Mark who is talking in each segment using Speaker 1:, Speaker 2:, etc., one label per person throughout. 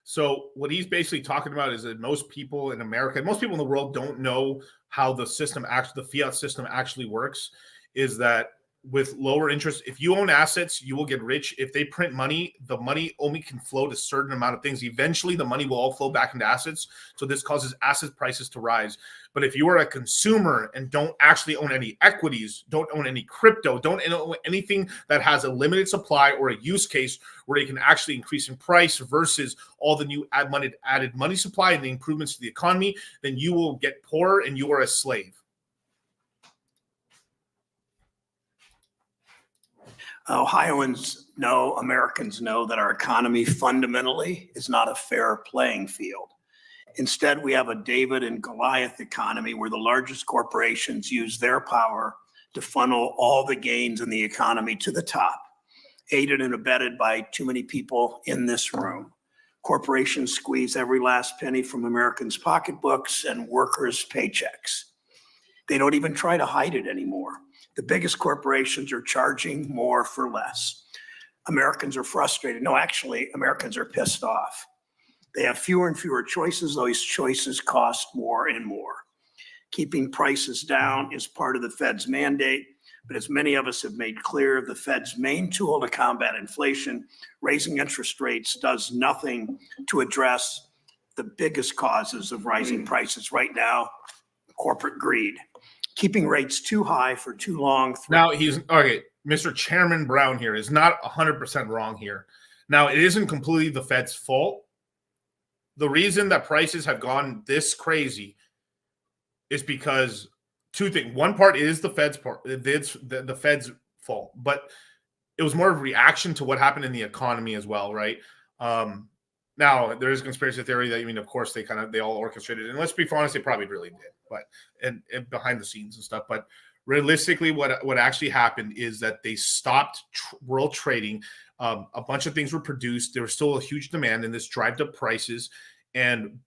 Speaker 1: So what he's basically talking about is that most people in America, most people in the world don't know how the fiat system actually works. Is that with lower interest, if you own assets, you will get rich. If they print money, the money only can flow to a certain amount of things. Eventually, the money will all flow back into assets. So this causes asset prices to rise. But if you are a consumer and don't actually own any equities, don't own any crypto, don't own anything that has a limited supply or a use case where you can actually increase in price versus all the new added money supply and the improvements to the economy, then you will get poorer and you are a slave.
Speaker 2: Ohioans know, Americans know that our economy fundamentally is not a fair playing field. Instead, we have a David and Goliath economy where the largest corporations use their power to funnel all the gains in the economy to the top, aided and abetted by too many people in this room. Corporations squeeze every last penny from Americans' pocketbooks and workers' paychecks. They don't even try to hide it anymore. The biggest corporations are charging more for less. Americans are frustrated. No, actually, Americans are pissed off. They have fewer and fewer choices. Those choices cost more and more. Keeping prices down is part of the Fed's mandate, but as many of us have made clear, the Fed's main tool to combat inflation, raising interest rates, does nothing to address the biggest causes of rising prices right now: corporate greed. Keeping rates too high for too long.
Speaker 1: Now Mr. Chairman Brown here is not 100% wrong here. Now, it isn't completely the Fed's fault. The reason that prices have gone this crazy is because two things. One part is the Fed's part. It's the Fed's fault, but it was more of a reaction to what happened in the economy as well, right? Now, there is a conspiracy theory that, of course, they all orchestrated it. And let's be honest, they probably really did, but and behind the scenes and stuff. But realistically, what actually happened is that they stopped world trading. A bunch of things were produced. There was still a huge demand, and this drove up prices. And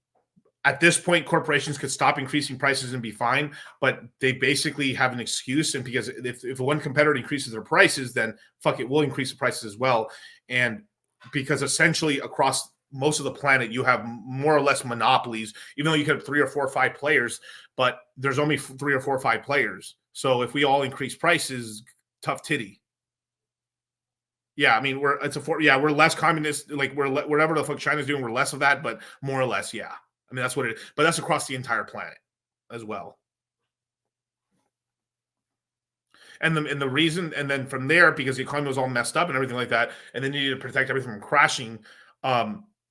Speaker 1: at this point, corporations could stop increasing prices and be fine, but they basically have an excuse. And because if one competitor increases their prices, then fuck it, we'll increase the prices as well. And because essentially across most of the planet, you have more or less monopolies, even though you could have 3 or 4 or 5 players, but there's only 3 or 4 or 5 players. So if we all increase prices, tough titty. Yeah, we're less communist, like whatever the fuck China's doing, we're less of that, but more or less, yeah. That's what it is. But that's across the entire planet as well. And the reason, and then from there, because the economy was all messed up and everything like that, and then you needed to protect everything from crashing.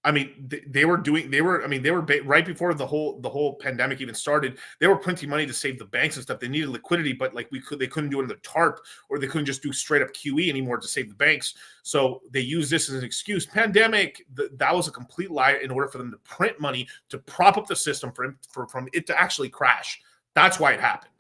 Speaker 1: They were right before the whole pandemic even started. They were printing money to save the banks and stuff. They needed liquidity, but they couldn't do it in the TARP, or they couldn't just do straight up QE anymore to save the banks. So they used this as an excuse. Pandemic, that was a complete lie in order for them to print money to prop up the system from it to actually crash. That's why it happened.